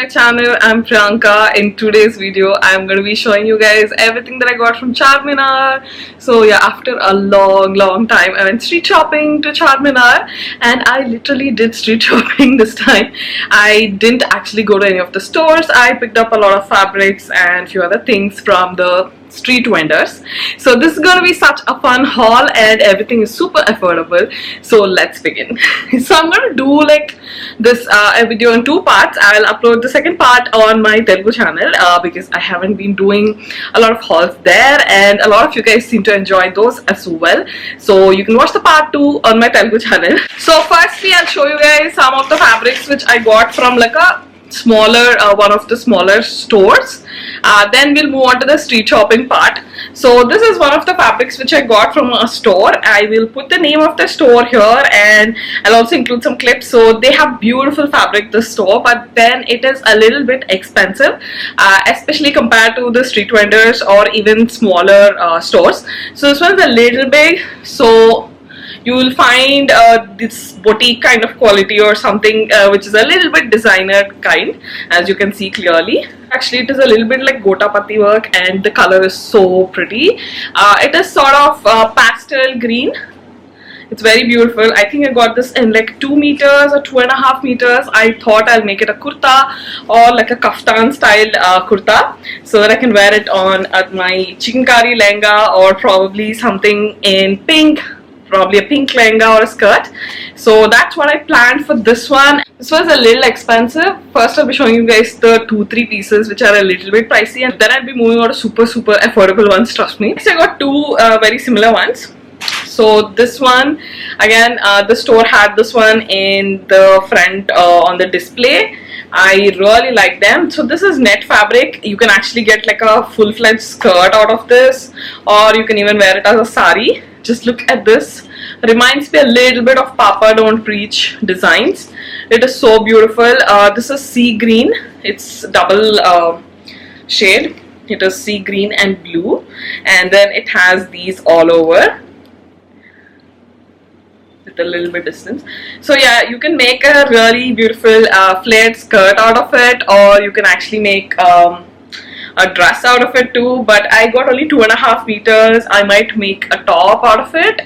my channel. I'm Priyanka. In today's video I'm going to be showing you guys everything that I got from Charminar. So yeah, after a long time I went street shopping to Charminar, and I literally did street shopping this time. I didn't actually go to any of the stores. I picked up a lot of fabrics and a few other things from the street vendors. So this is going to be such a fun haul, and everything is super affordable. So let's begin. So I'm going to do like this a video in two parts. I'll upload the second part on my Telugu channel because I haven't been doing a lot of hauls there, and a lot of you guys seem to enjoy those as well. So you can watch the part 2 on my Telugu channel. So firstly I'll show you guys some of the fabrics which I got from like a smaller one of the smaller stores. Then we'll move on to the street shopping part. So this is one of the fabrics which I got from a store. I will put the name of the store here, and I'll also include some clips. So they have beautiful fabric, the store, but then it is a little bit expensive, especially compared to the street vendors or even smaller stores. So this one's a little big, so you will find this boutique kind of quality or something which is a little bit designer kind, as you can see clearly. Actually it is a little bit like gota patti work, and the color is so pretty. It is sort of pastel green. It's very beautiful. I think I got this in like 2 meters or 2.5 meters. I thought I'll make it a kurta or like a kaftan style kurta, so that I can wear it on my chikankari lehenga, or probably something in pink, probably a pink lehenga or a skirt. So that's what I planned for this one. This was a little expensive. First I'll be showing you guys the 2-3 pieces which are a little bit pricey, and then I'll be moving on to super affordable ones, trust me. Next I got two very similar ones. So this one again, the store had this one in the front on the display. I really like them. So this is net fabric. You can actually get like a full-fledged skirt out of this, or you can even wear it as a sari. Just look at this. Reminds me a little bit of Papa Don't Preach designs. It is so beautiful. This is sea green. It's double shade. It is sea green and blue, and then it has these all over with a little bit distance. So yeah, you can make a really beautiful flared skirt out of it, or you can actually make a dress out of it too, but I got only 2.5 meters. I might make a top out of it,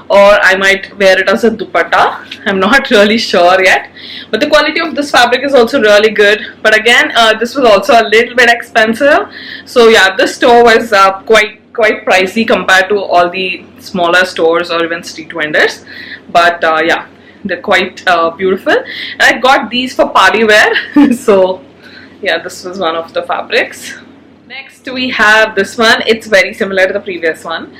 or I might wear it as a dupatta. I'm not really sure yet, but the quality of this fabric is also really good. But again, this was also a little bit expensive. So yeah, this store was quite pricey compared to all the smaller stores or even street vendors, but yeah, they're quite beautiful. And I got these for party wear. So yeah, this was one of the fabrics. Next we have this one. It's very similar to the previous one.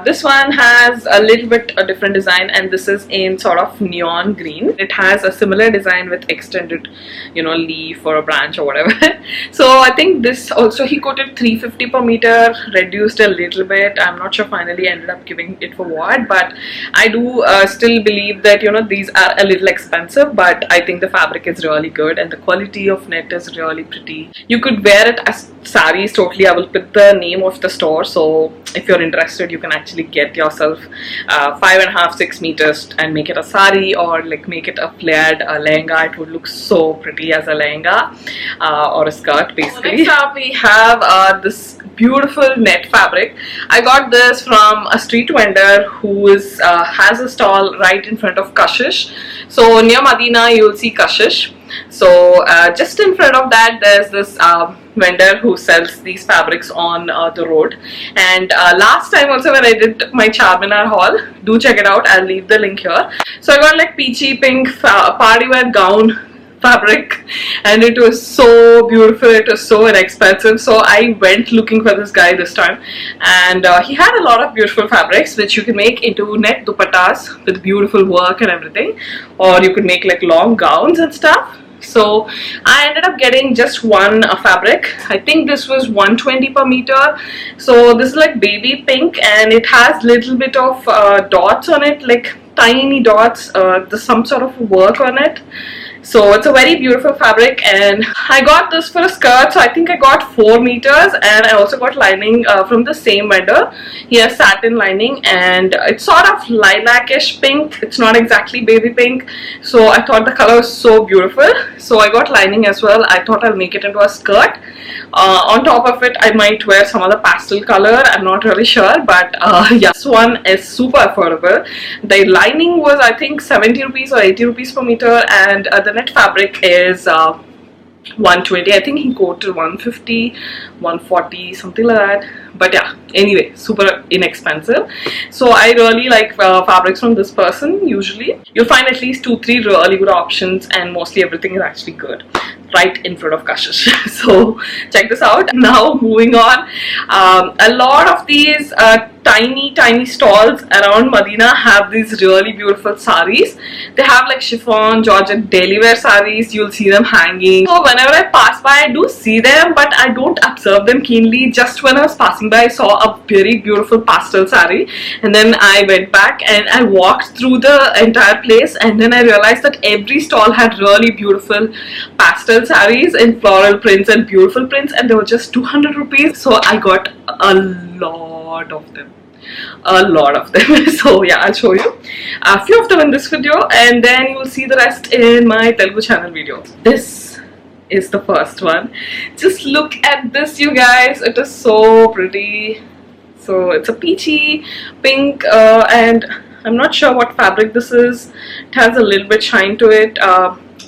This one has a little bit a different design, and this is in sort of neon green. It has a similar design with extended, you know, leaf or a branch or whatever. So I think this also he quoted 350 per meter, reduced a little bit. I'm not sure finally ended up giving it for what, but I do still believe that, you know, these are a little expensive, but I think the fabric is really good and the quality of net is really pretty. You could wear it as sarees totally. I will put the name of the store, so if you're interested you can actually get yourself 5.5-6 meters and make it a sari, or like make it a flared lehenga. It would look so pretty as a lehenga or a skirt basically. Next up we have this beautiful net fabric. I got this from a street vendor who is has a stall right in front of Kashish. So near Madina you will see Kashish. So just in front of that there's this vendor who sells these fabrics on the road. And last time also when I did my Charminar haul, do check it out, I'll leave the link here. So I got like peachy pink party wear gown fabric, and it was so beautiful. It was so inexpensive, so I went looking for this guy this time, and he had a lot of beautiful fabrics which you can make into net dupattas with beautiful work and everything, or you could make like long gowns and stuff. So I ended up getting just one fabric. I think this was 120 per meter. So this is like baby pink, and it has little bit of dots on it, like tiny dots. There's some sort of work on it. So it's a very beautiful fabric, and I got this for a skirt. So I think I got 4 meters, and I also got lining from the same vendor. He has satin lining, and it's sort of lilac-ish pink. It's not exactly baby pink. So I thought the color was so beautiful. So I got lining as well. I thought I'll make it into a skirt. On top of it, I might wear some other pastel color. I'm not really sure, but yeah, this one is super affordable. The lining was, I think, 70 rupees or 80 rupees per meter, and the net fabric is 120. I think he quoted 150, 140, something like that. But yeah, anyway, super inexpensive. So I really like fabrics from this person. Usually you'll find at least 2-3 really good options, and mostly everything is actually good right in front of kashish. So check this out. Now moving on, a lot of these tiny stalls around Madina have these really beautiful sarees. They have like chiffon, Georgette daily wear sarees. You'll see them hanging. So whenever I pass by, I do see them, but I don't observe them keenly. Just when I was passing by, I saw a very beautiful pastel saree, and then I went back and I walked through the entire place, and then I realized that every stall had really beautiful pastel sarees in floral prints and beautiful prints, and they were just 200 rupees. So I got a lot of them. So yeah, I'll show you a few of them in this video, and then you will see the rest in my Telugu channel video. This is the first one. Just look at this, you guys. It is so pretty. So it's a peachy pink, and I'm not sure what fabric this is. It has a little bit shine to it.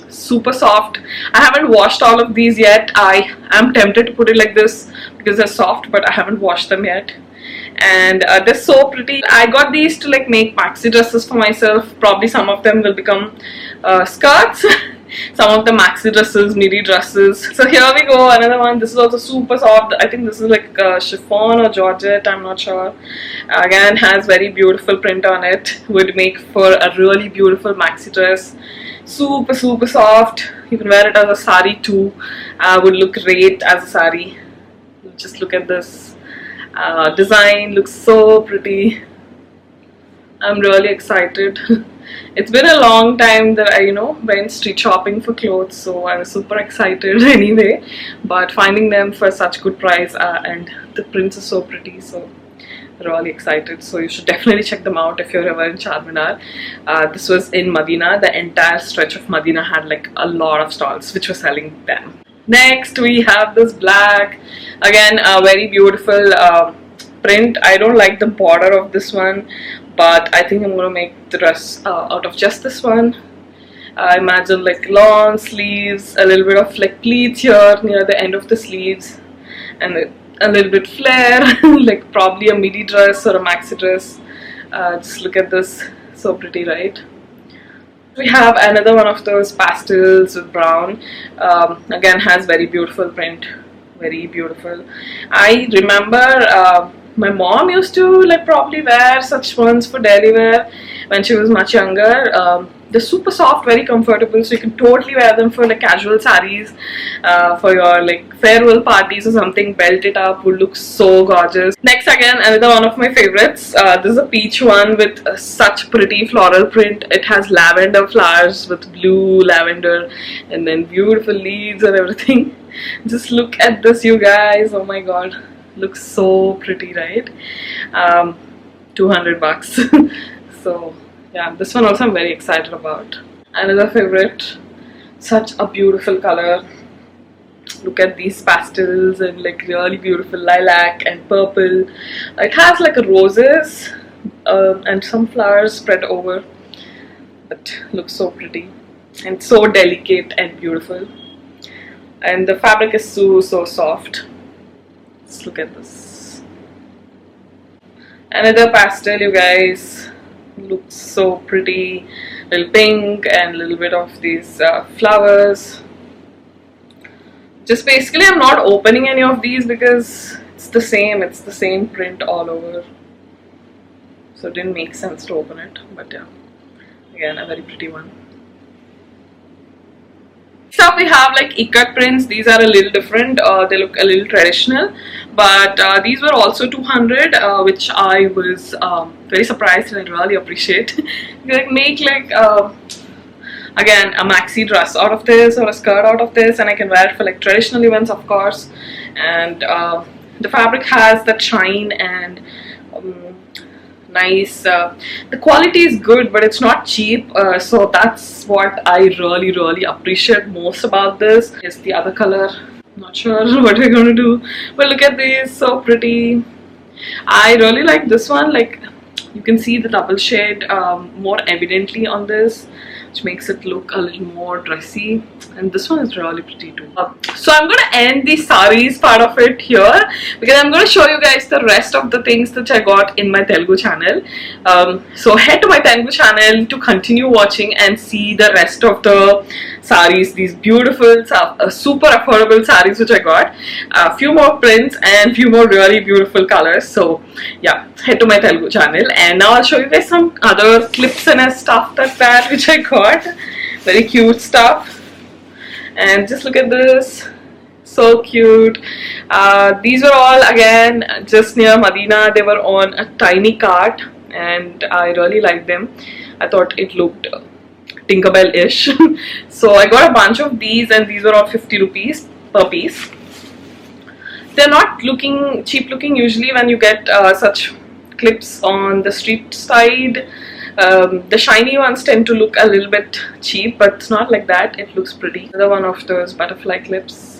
Super soft. I haven't washed all of these yet. I am tempted to put it like this because they're soft, but I haven't washed them yet. And they're so pretty. I got these to like make maxi dresses for myself. Probably some of them will become skirts. Some of the maxi dresses, midi dresses. So here we go, another one. This is also super soft. I think this is like chiffon or Georgette, I'm not sure. Again, has very beautiful print on it. Would make for a really beautiful maxi dress. Super soft. You can wear it as a sari too. Would look great as a sari. Just look at this. Design looks so pretty. I'm really excited. It's been a long time that I went street shopping for clothes, so I was super excited anyway, but finding them for such good price, and the prints are so pretty, so really excited. So you should definitely check them out if you're ever in Charminar. This was in Madina. The entire stretch of Madina had like a lot of stalls which were selling them. Next we have this black, again a very beautiful print. I don't like the border of this one, but I think I'm gonna make the dress out of just this one. I imagine like long sleeves, a little bit of like pleats here near the end of the sleeves, and a little bit flare, like probably a midi dress or a maxi dress. Just look at this, so pretty, right? We have another one of those pastels with brown. Again, has very beautiful print, very beautiful. I remember my mom used to like probably wear such ones for daily wear when she was much younger. They're super soft, very comfortable, so you can totally wear them for like casual sarees, for your like farewell parties or something. Belt it up, would look so gorgeous. Next, again, another one of my favorites. This is a peach one with such pretty floral print. It has lavender flowers with blue lavender, and then beautiful leaves and everything. Just look at this, you guys. Oh my god, looks so pretty, right? 200 bucks. So yeah, this one also I'm very excited about. Another favorite, such a beautiful color. Look at these pastels and like really beautiful lilac and purple. It has like a roses and some flowers spread over. It looks so pretty and so delicate and beautiful. And the fabric is so soft. Let's look at this. Another pastel, you guys. Looks so pretty. Little pink and a little bit of these flowers. Just basically I'm not opening any of these because it's the same print all over, so it didn't make sense to open it. But yeah, again a very pretty one. Next up we have like ikat prints. These are a little different. They look a little traditional, but these were also 200, which I was very surprised and I really appreciate. They like make like again a maxi dress out of this or a skirt out of this, and I can wear it for like traditional events, of course. And the fabric has that shine and nice, the quality is good, but it's not cheap, so that's what I really appreciate most about this. Is the other color, not sure what we're gonna do, but look at this, so pretty. I really like this one. Like, you can see the double shade more evidently on this, which makes it look a little more dressy, and this one is really pretty too. So I'm going to end the sarees part of it here, because I'm going to show you guys the rest of the things that I got in my Telugu channel. So head to my Telugu channel to continue watching and see the rest of the sarees, these beautiful super affordable sarees which I got, a few more prints and few more really beautiful colors. So yeah, head to my Telugu channel, and now I'll show you guys some other clips and stuff like that which I got. Very cute stuff. And just look at this, so cute. These were all again just near Madina. They were on a tiny cart and I really liked them. I thought it looked Tinkerbell-ish. So I got a bunch of these, and these were all 50 rupees per piece. They're not looking cheap looking usually when you get such clips on the street side. The shiny ones tend to look a little bit cheap, but it's not like that. It looks pretty. Another one of those butterfly clips.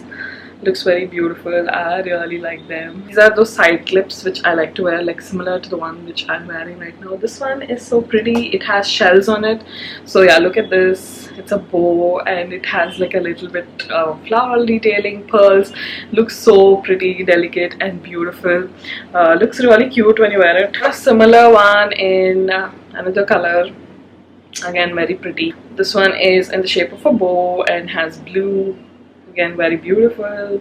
Looks very beautiful. I really like them. These are those side clips which I like to wear, like similar to the one which I'm wearing right now. This one is so pretty. It has shells on it. So yeah, look at this. It's a bow and it has like a little bit of floral detailing, pearls. Looks so pretty, delicate and beautiful. Looks really cute when you wear it. A similar one in another color. Again, very pretty. This one is in the shape of a bow and has blue. Again, very beautiful.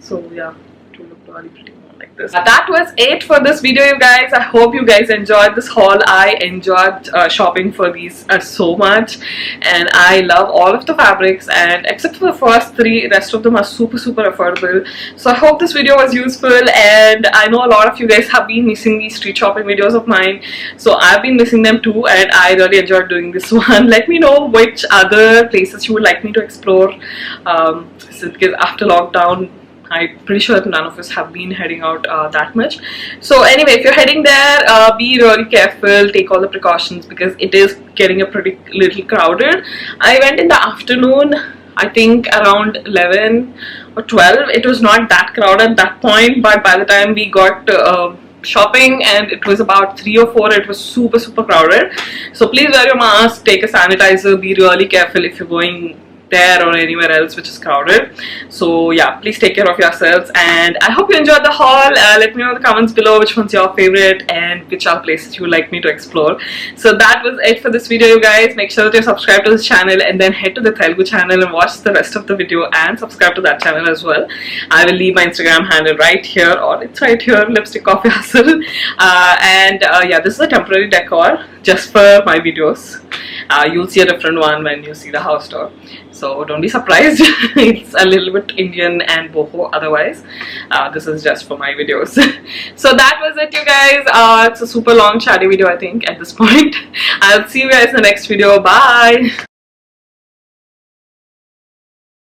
So yeah, it will look really pretty more like this. That was it for this video, you guys. I hope you guys enjoyed this haul. I enjoyed shopping for these so much, and I love all of the fabrics, and except for the first three, rest of them are super affordable. So I hope this video was useful, and I know a lot of you guys have been missing these street shopping videos of mine, so I've been missing them too, and I really enjoyed doing this one. Let me know which other places you would like me to explore, because after lockdown I'm pretty sure that none of us have been heading out that much. So anyway, if you're heading there, be really careful, take all the precautions, because it is getting a pretty little crowded. I went in the afternoon, I think around 11 or 12. It was not that crowded at that point, but by the time we got shopping and it was about 3 or 4, it was super crowded. So please wear your mask, take a sanitizer, be really careful if you're going there or anywhere else which is crowded. So yeah, please take care of yourselves, and I hope you enjoyed the haul. Let me know in the comments below which one's your favorite and which are places you would like me to explore. So that was it for this video, you guys. Make sure that you're subscribed to this channel, and then head to the Telugu channel and watch the rest of the video and subscribe to that channel as well. I will leave my Instagram handle right here, or it's right here, Lipstick Coffee Hustle. Yeah, this is a temporary decor just for my videos. You'll see a different one when you see the house tour, so don't be surprised. It's a little bit Indian and boho otherwise. This is just for my videos. So that was it, you guys. It's a super long chatty video, I think, at this point. I'll see you guys in the next video. Bye.